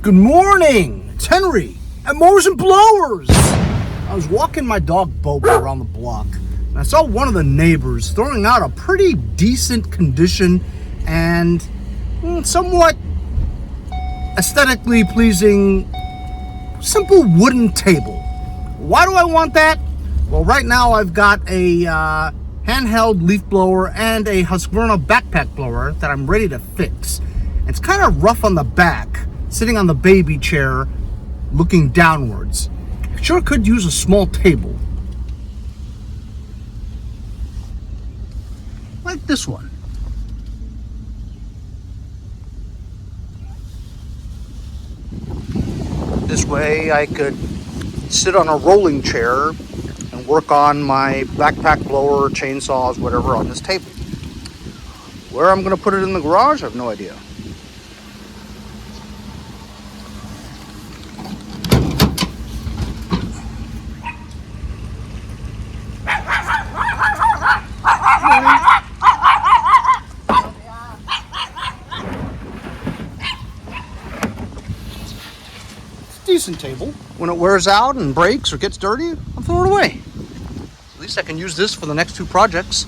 Good morning, it's Henry at Mowers and Blowers. I was walking my dog Bobo around the block and I saw one of the neighbors throwing out a pretty decent condition and somewhat aesthetically pleasing simple wooden table. Why do I want that? Well, right now I've got a handheld leaf blower and a Husqvarna backpack blower that I'm ready to fix. It's kind of rough on the back, sitting on the baby chair, looking downwards. I sure could use a small table. Like this one. This way I could sit on a rolling chair and work on my backpack blower, chainsaws, whatever on this table. Where I'm going to put it in the garage, I have no idea. Decent table. When it wears out and breaks or gets dirty, I'll throw it away. At least I can use this for the next two projects.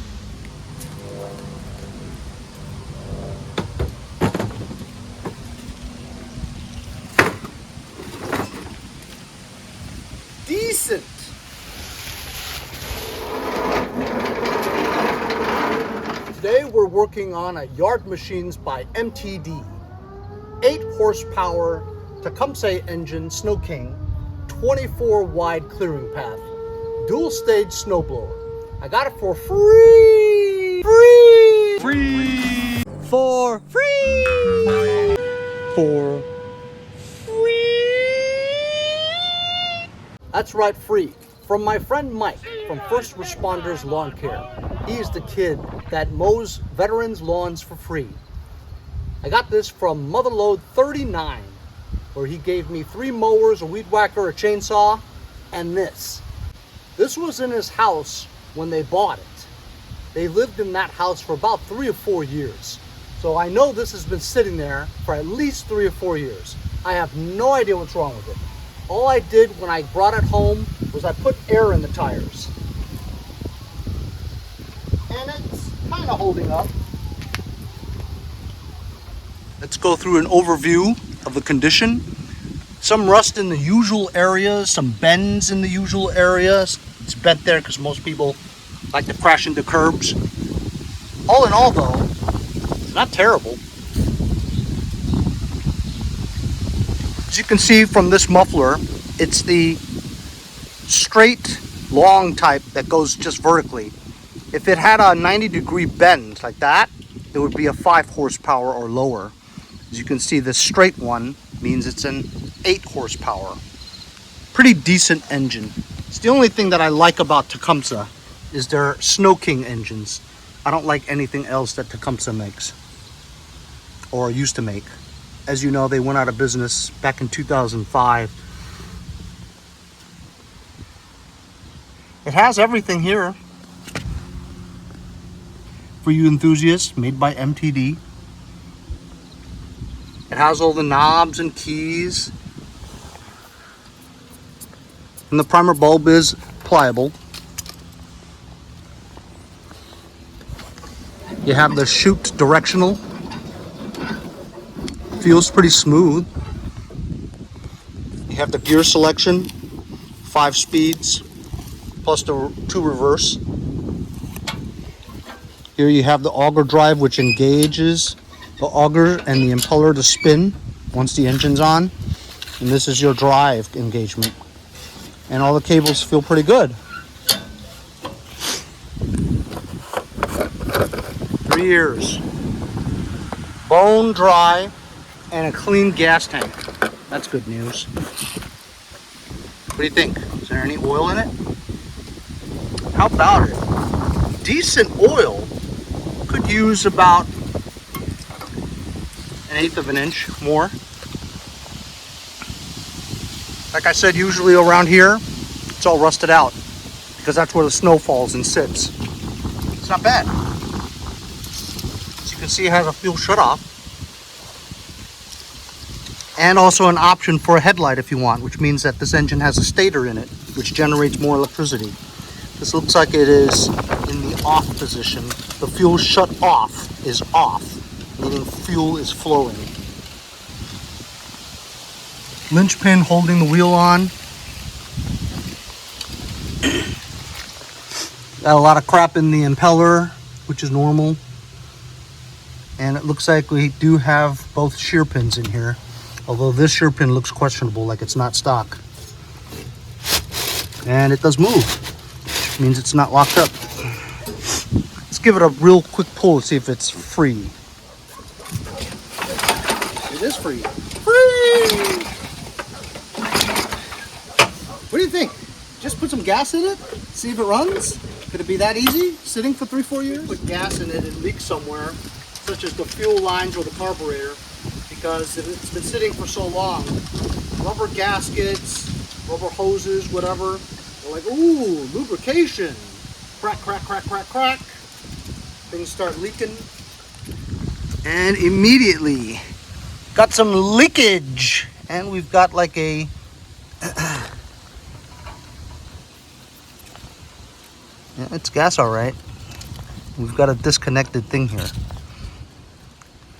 Decent. Today we're working on a YARDMACHINES by MTD. 8 horsepower TECUMSEH engine Snow King, 24 wide clearing path, dual stage snowblower. I got it for free! For free! That's right, free. From my friend Mike from First Responders Lawn Care. He's the kid that mows veterans' lawns for free. I got this from Motherlode 39. Where he gave me 3 mowers, a weed whacker, a chainsaw, and this. This was in his house when they bought it. They lived in that house for about 3 or 4 years. So I know this has been sitting there for at least 3 or 4 years. I have no idea what's wrong with it. All I did when I brought it home was I put air in the tires. And it's kind of holding up. Let's go through an overview of the condition. Some rust in the usual areas, some bends in the usual areas. It's bent there because most people like to crash into curbs. All in all though, it's not terrible. As you can see from this muffler, it's the straight long type that goes just vertically. If it had a 90-degree bend like that, it would be a 5 horsepower or lower. As you can see, the straight one means it's an 8 horsepower. Pretty decent engine. It's the only thing that I like about Tecumseh is their Snow King engines. I don't like anything else that Tecumseh makes or used to make. As you know, they went out of business back in 2005. It has everything here for you enthusiasts, made by MTD. It has all the knobs and keys. And the primer bulb is pliable. You have the chute directional. Feels pretty smooth. You have the gear selection, 5 speeds, plus the 2 reverse. Here you have the auger drive, which engages the auger and the impeller to spin once the engine's on. And this is your drive engagement. And all the cables feel pretty good. 3 years. Bone dry and a clean gas tank. That's good news. What do you think? Is there any oil in it? How about it? Decent oil. Could use about 1/8 of an inch more. Like I said, usually around here, it's all rusted out because that's where the snow falls and sits. It's not bad. As you can see, it has a fuel shutoff. And also an option for a headlight if you want, which means that this engine has a stator in it, which generates more electricity. This looks like it is in the off position. The fuel shut off is off, meaning fuel is flowing. Linchpin holding the wheel on. Got a lot of crap in the impeller, which is normal. And it looks like we do have both shear pins in here. Although this shear pin looks questionable, like it's not stock. And it does move, which means it's not locked up. Let's give it a real quick pull to see if it's free. It is free. Free! What do you think? Just put some gas in it, see if it runs? Could it be that easy, sitting for 3-4 years? Put gas in it and leak somewhere, such as the fuel lines or the carburetor, because it's been sitting for so long. Rubber gaskets, rubber hoses, whatever. They're like, ooh, lubrication. Crack, crack, crack, crack, crack. Things start leaking. And immediately got some leakage. And we've got like a yeah, it's gas all right. We've got a disconnected thing here.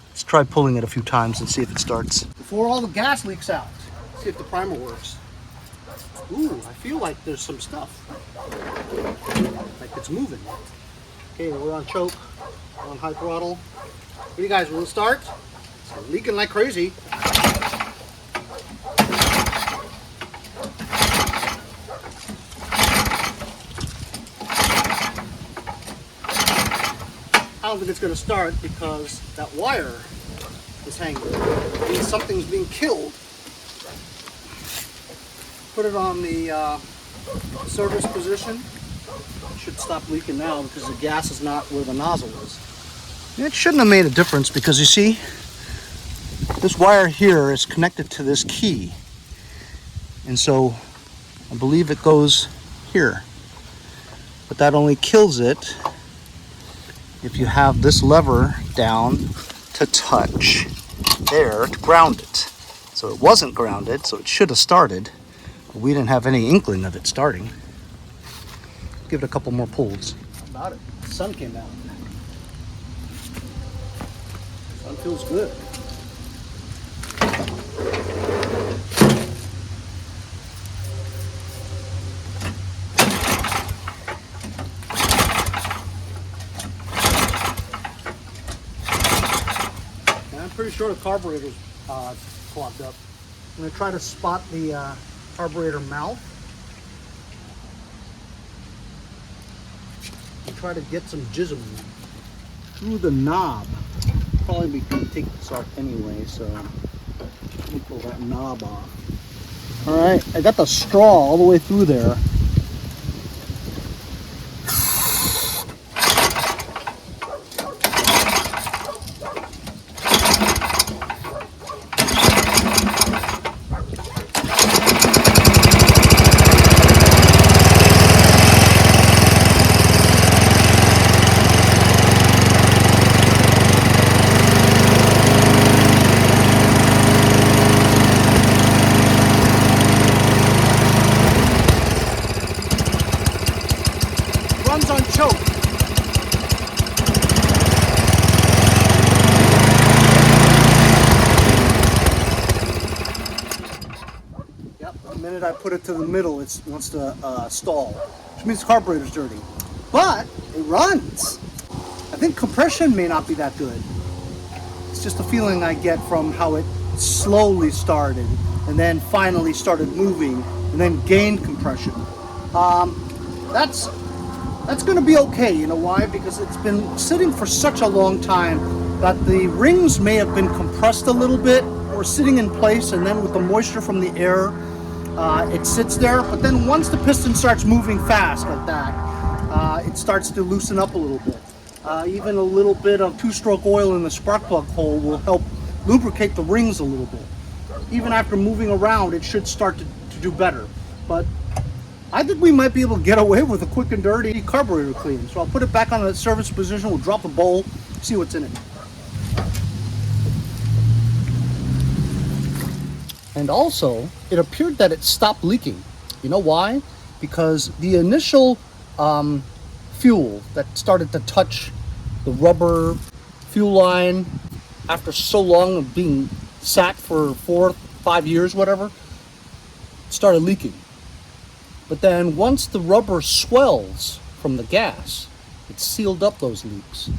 Let's try pulling it a few times and see if it starts. Before all the gas leaks out, see if the primer works. Ooh, I feel like there's some stuff. Like it's moving. Okay, we're on choke, we're on high throttle. What do you guys, will it start? It's leaking like crazy. I don't think it's going to start because that wire is hanging. It means something's being killed. Put it on the service position. It should stop leaking now because the gas is not where the nozzle is. It shouldn't have made a difference because you see, this wire here is connected to this key. And so I believe it goes here. But that only kills it if you have this lever down to touch there to ground it. So it wasn't grounded, so it should have started. But we didn't have any inkling of it starting. Give it a couple more pulls. How about it? The sun came out. The sun feels good. Pretty sure the carburetor's clogged up. I'm going to try to spot the carburetor mouth and try to get some jism through the knob. Probably be going to take this off anyway, so let me pull that knob off. Alright, I got the straw all the way through there. Runs on choke. Yep, the minute I put it to the middle, it wants to stall, which means the carburetor's dirty. But it runs. I think compression may not be that good. It's just a feeling I get from how it slowly started and then finally started moving and then gained compression. That's going to be okay. You know why? Because it's been sitting for such a long time that the rings may have been compressed a little bit or sitting in place, and then with the moisture from the air, it sits there. But then once the piston starts moving fast like that, it starts to loosen up a little bit. Even a little bit of two-stroke oil in the spark plug hole will help lubricate the rings a little bit. Even after moving around, it should start to do better. But I think we might be able to get away with a quick and dirty carburetor clean. So I'll put it back on the service position. We'll drop the bowl, see what's in it. And also, it appeared that it stopped leaking. You know why? Because the initial fuel that started to touch the rubber fuel line after so long of being sat for 4-5 years, whatever, started leaking. But then once the rubber swells from the gas, it sealed up those leaks.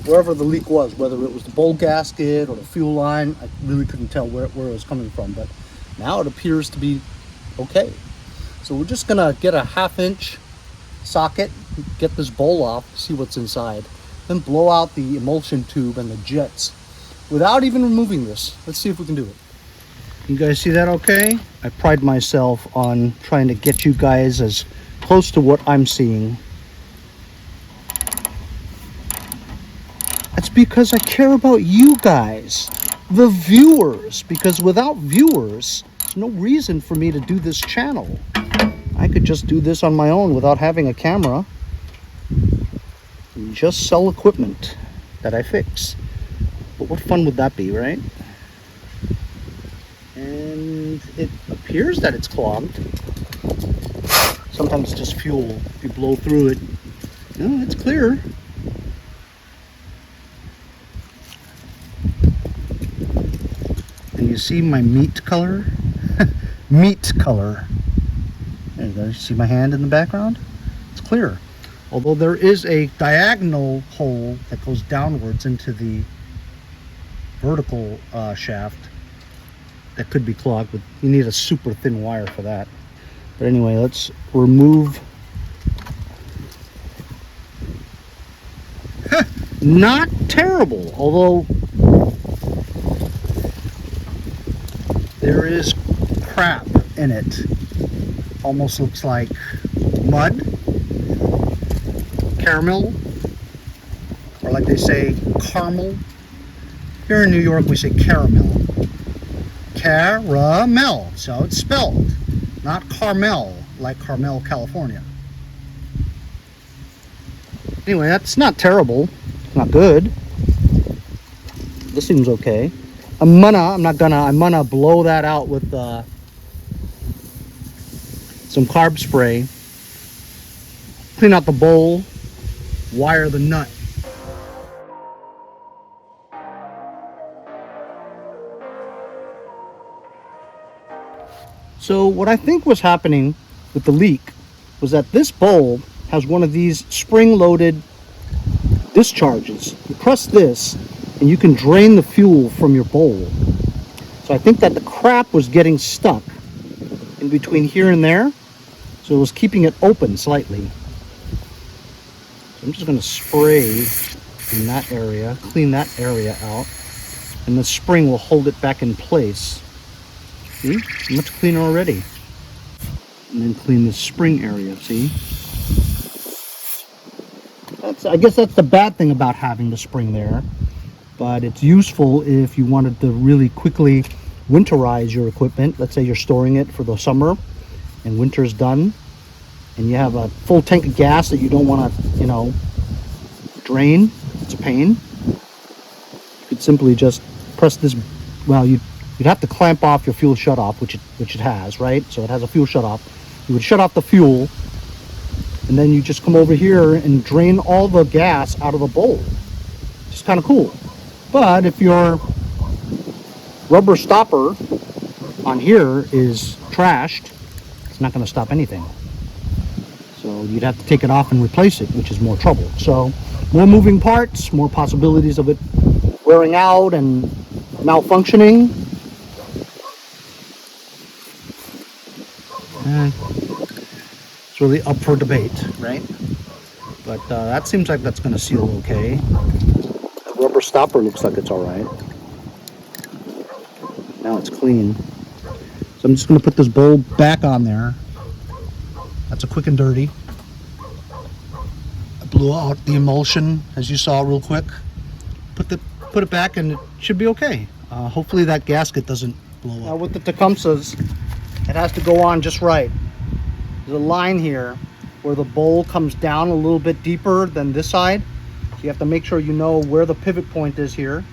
Wherever the leak was, whether it was the bowl gasket or the fuel line, I really couldn't tell where it was coming from, but now it appears to be okay. So we're just gonna get a 1/2 inch socket, get this bowl off, see what's inside, then blow out the emulsion tube and the jets without even removing this. Let's see if we can do it. You guys see that okay? I pride myself on trying to get you guys as close to what I'm seeing. That's because I care about you guys, the viewers, because without viewers, there's no reason for me to do this channel. I could just do this on my own without having a camera and just sell equipment that I fix. But what fun would that be, right? And it appears that it's clogged. Sometimes it's just fuel. If you blow through it, no, it's clear. And you see my meat color? Meat color. There you go. You see my hand in the background? It's clear. Although there is a diagonal hole that goes downwards into the vertical shaft that could be clogged, but you need a super thin wire for that. But anyway, let's remove. Not terrible, although there is crap in it. Almost looks like mud, caramel, or like they say, caramel. Here in New York, we say caramel. Caramel, so it's spelled, not Carmel, like Carmel, California. Anyway, that's not terrible, not good. This seems okay. I'm gonna blow that out with some carb spray, clean out the bowl, wire the nut. So what I think was happening with the leak was that this bowl has one of these spring-loaded discharges. You press this and you can drain the fuel from your bowl. So I think that the crap was getting stuck in between here and there, so it was keeping it open slightly. So I'm just going to spray in that area, clean that area out, and the spring will hold it back in place. See? Much cleaner already. And then clean the spring area, see? I guess that's the bad thing about having the spring there. But it's useful if you wanted to really quickly winterize your equipment. Let's say you're storing it for the summer and winter's done. And you have a full tank of gas that you don't want to, drain. It's a pain. You could simply just press this. Well, you'd have to clamp off your fuel shutoff, which it has, right? So it has a fuel shutoff. You would shut off the fuel, and then you just come over here and drain all the gas out of the bowl. It's kind of cool. But if your rubber stopper on here is trashed, it's not going to stop anything. So you'd have to take it off and replace it, which is more trouble. So more moving parts, more possibilities of it wearing out and malfunctioning. It's really up for debate, right? But that seems like that's going to seal okay. The rubber stopper looks like it's all right. Now it's clean. So I'm just going to put this bowl back on there. That's a quick and dirty. I blew out the emulsion, as you saw, real quick. Put it back, and it should be okay. Hopefully that gasket doesn't blow up. Now with the Tecumsehs, it has to go on just right. There's a line here where the bowl comes down a little bit deeper than this side. So you have to make sure you know where the pivot point is here.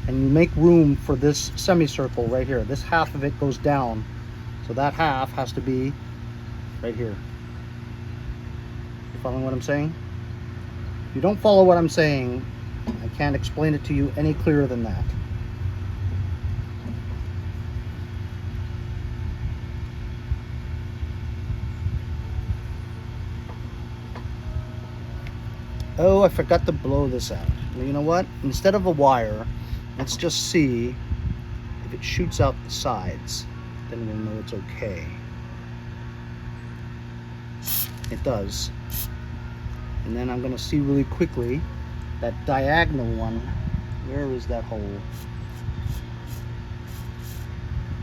and you make room for this semicircle right here. This half of it goes down, so that half has to be right here. You following what I'm saying? If you don't follow what I'm saying, I can't explain it to you any clearer than that. Oh, I forgot to blow this out. Well, you know what? Instead of a wire, let's just see if it shoots out the sides. Then we'll know it's okay. It does. And then I'm going to see really quickly that diagonal one. Where is that hole?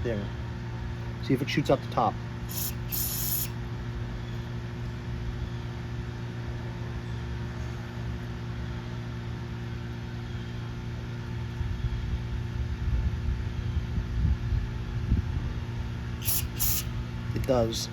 There. See if it shoots out the top. It does.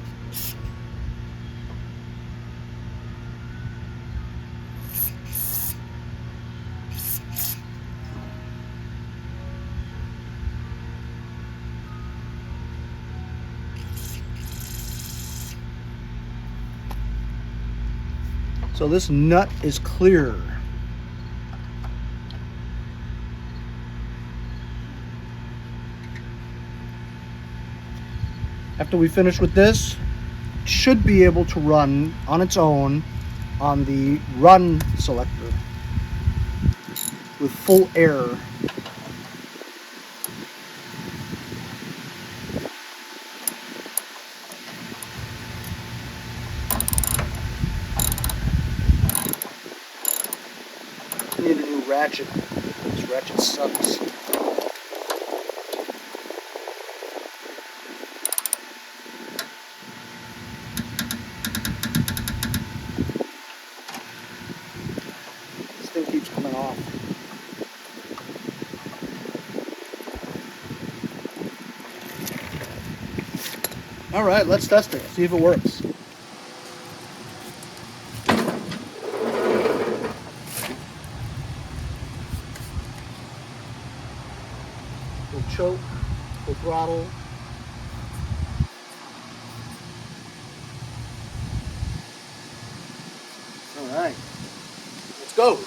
So this nut is clear. After we finish with this, it should be able to run on its own on the run selector with full air. I need a new ratchet. This ratchet sucks. This thing keeps coming off. All right, let's test it. See if it works. Full choke, full throttle. All right, let's go.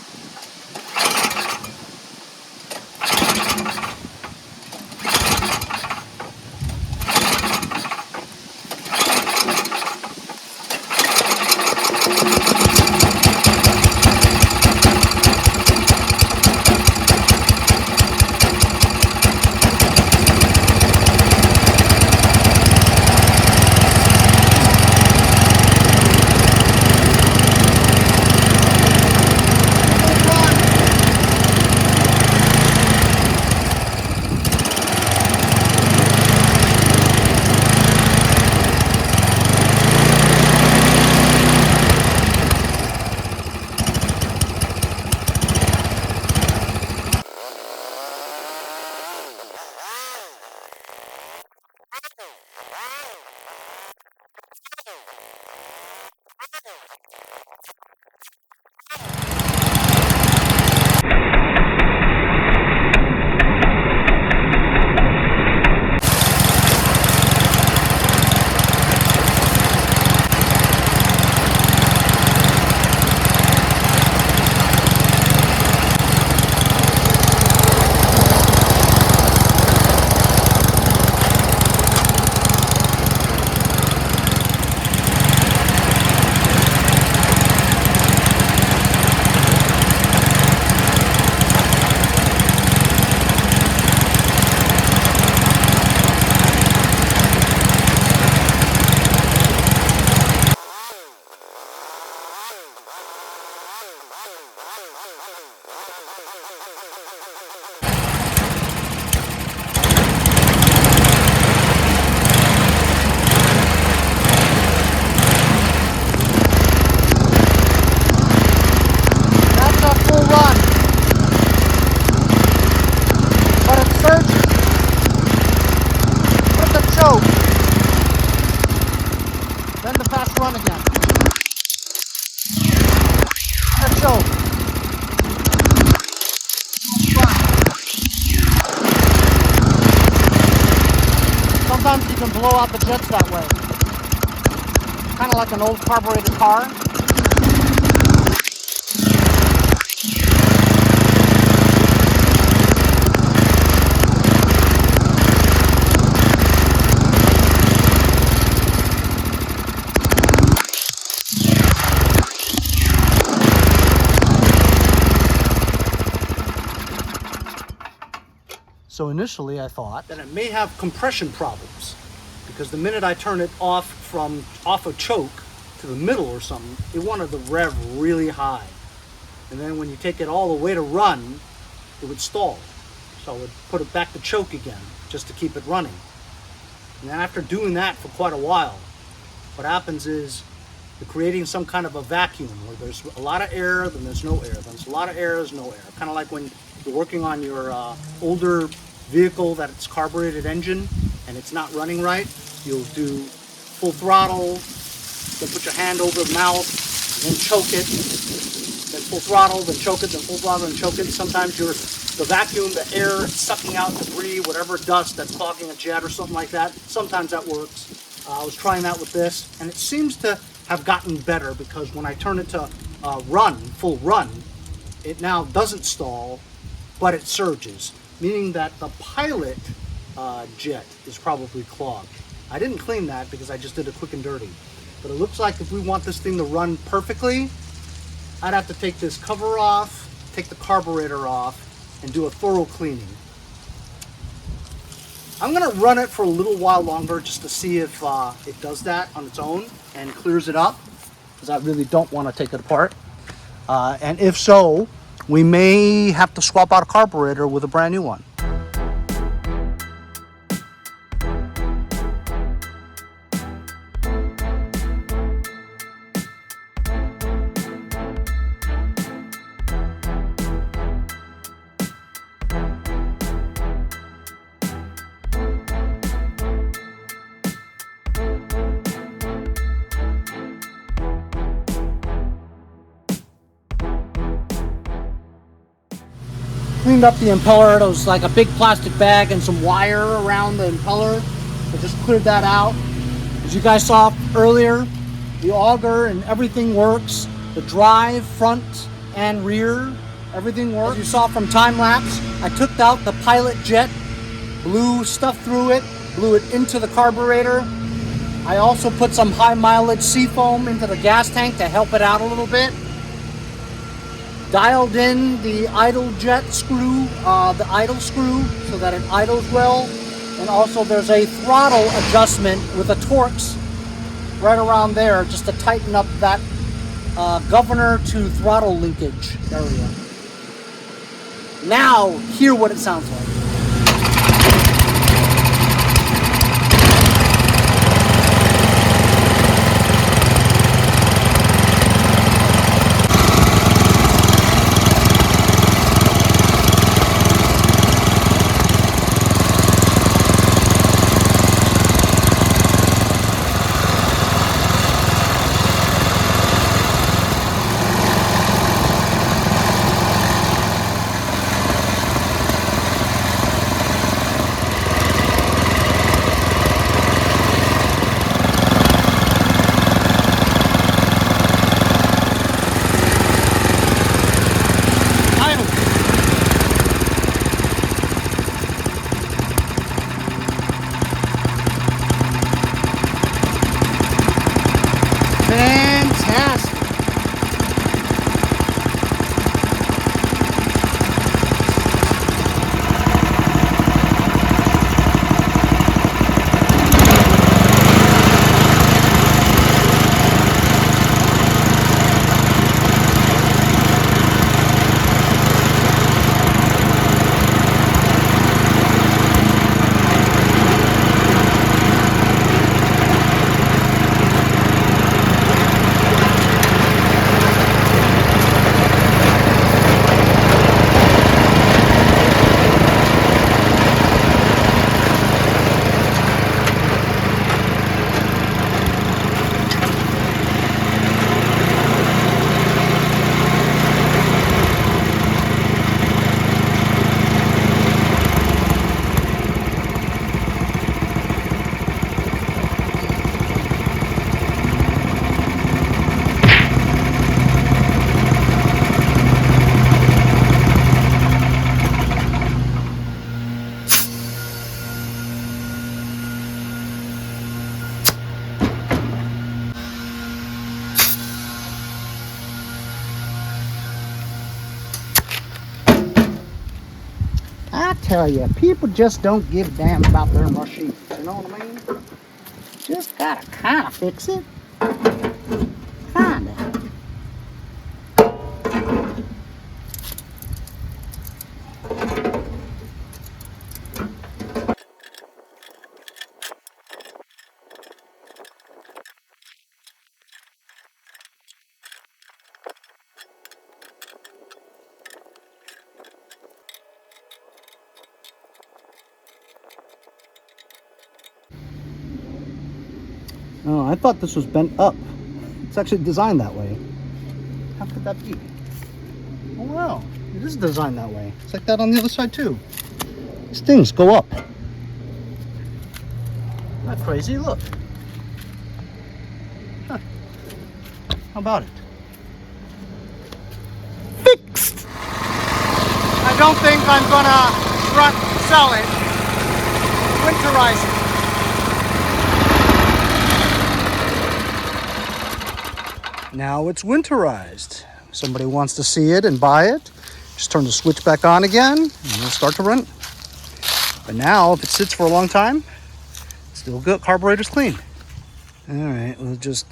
blow out the jets that way. Kind of like an old carbureted car. So initially I thought that it may have compression problems, because the minute I turn it off a choke to the middle or something, it wanted to rev really high. And then when you take it all the way to run, it would stall. So I would put it back to choke again just to keep it running. And then after doing that for quite a while, what happens is you're creating some kind of a vacuum where there's a lot of air, then there's no air, then there's a lot of air, there's no air. Kind of like when you're working on your older vehicle that it's carbureted engine and it's not running right. You'll do full throttle, then put your hand over the mouth, then choke it, then full throttle, then choke it, then full throttle, then choke it. Sometimes the vacuum, the air sucking out debris, whatever dust that's clogging a jet or something like that. Sometimes that works. I was trying that with this, and it seems to have gotten better, because when I turn it to full run, it now doesn't stall, but it surges, meaning that the pilot jet is probably clogged. I didn't clean that because I just did it quick and dirty. But it looks like if we want this thing to run perfectly, I'd have to take this cover off, take the carburetor off, and do a thorough cleaning. I'm gonna run it for a little while longer just to see if it does that on its own and clears it up, because I really don't want to take it apart. And if so, we may have to swap out a carburetor with a brand new one. Cleaned up the impeller. There was like a big plastic bag and some wire around the impeller. I just cleared that out. As you guys saw earlier, the auger and everything works. The drive, front and rear, everything works. As you saw from time lapse, I took out the pilot jet, blew stuff through it, blew it into the carburetor. I also put some high mileage seafoam into the gas tank to help it out a little bit. Dialed in the idle jet screw, the idle screw, so that it idles well. And also there's a throttle adjustment with the Torx right around there, just to tighten up that governor to throttle linkage area. Now, hear what it sounds like. tell you, people just don't give a damn about their machines. You know what I mean? Just gotta kind of fix it. Kind of. Oh, I thought this was bent up. It's actually designed that way. How could that be? Oh wow, it is designed that way. It's like that on the other side too. These things go up. Isn't that crazy? Look. Huh. How about it? Fixed! I don't think I'm gonna front sell it. Winterize it. Now it's winterized. If somebody wants to see it and buy it, just turn the switch back on again and it'll start to run. But now, if it sits for a long time, still good. Carburetor's clean. All right, we'll just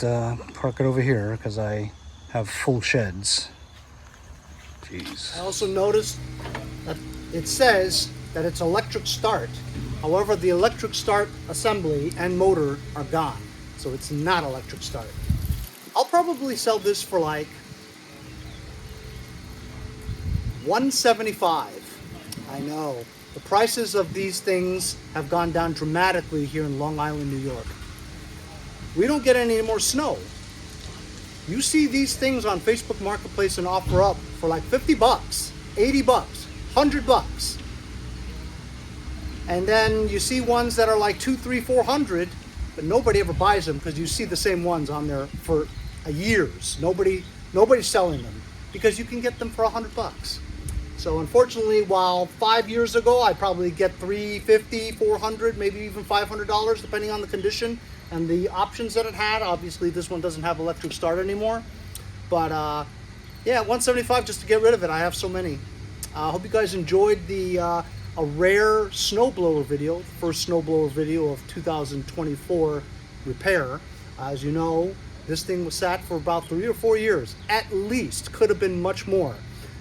park it over here because I have full sheds. Jeez. I also noticed that it says that it's electric start. However, the electric start assembly and motor are gone, so it's not electric start. I'll probably sell this for like $175. I know. The prices of these things have gone down dramatically here in Long Island, New York. We don't get any more snow. You see these things on Facebook Marketplace and offer up for like 50 bucks, 80 bucks, 100 bucks. And then you see ones that are like 200, 300, 400, but nobody ever buys them because you see the same ones on there for years. Nobody's selling them because you can get them for 100 bucks. So unfortunately, while 5 years ago I'd probably get $350, $400, maybe even $500 depending on the condition and the options that it had. Obviously this one doesn't have electric start anymore, but yeah, $175 just to get rid of it. I have so many. I hope you guys enjoyed the a rare snowblower video, the first snowblower video of 2024 repair. As you know, this thing was sat for about 3 or 4 years, at least. Could have been much more.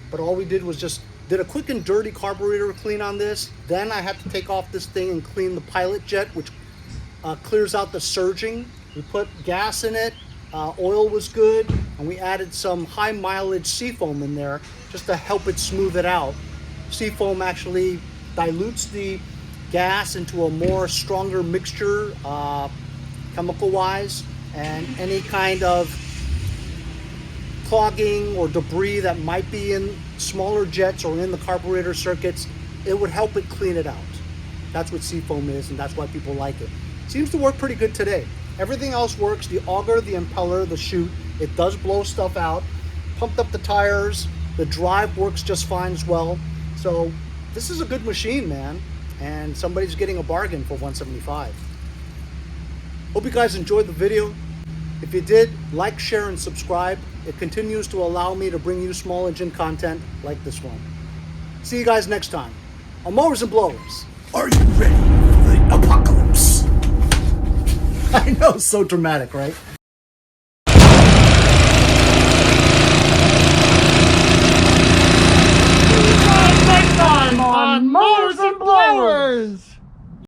But all we did was just did a quick and dirty carburetor clean on this. Then I had to take off this thing and clean the pilot jet, which clears out the surging. We put gas in it, oil was good, and we added some high mileage seafoam in there just to help it smooth it out. Seafoam actually dilutes the gas into a more stronger mixture, chemical wise, and any kind of clogging or debris that might be in smaller jets or in the carburetor circuits, it would help it clean it out. That's what seafoam is, and that's why people like it. Seems to work pretty good today. Everything else works, the auger, the impeller, the chute, it does blow stuff out. Pumped up the tires, the drive works just fine as well. So this is a good machine, man, and somebody's getting a bargain for $175. Hope you guys enjoyed the video. If you did, like, share, and subscribe. It continues to allow me to bring you small engine content like this one. See you guys next time on Mowers and Blowers. Are you ready for the apocalypse? I know, so dramatic, right?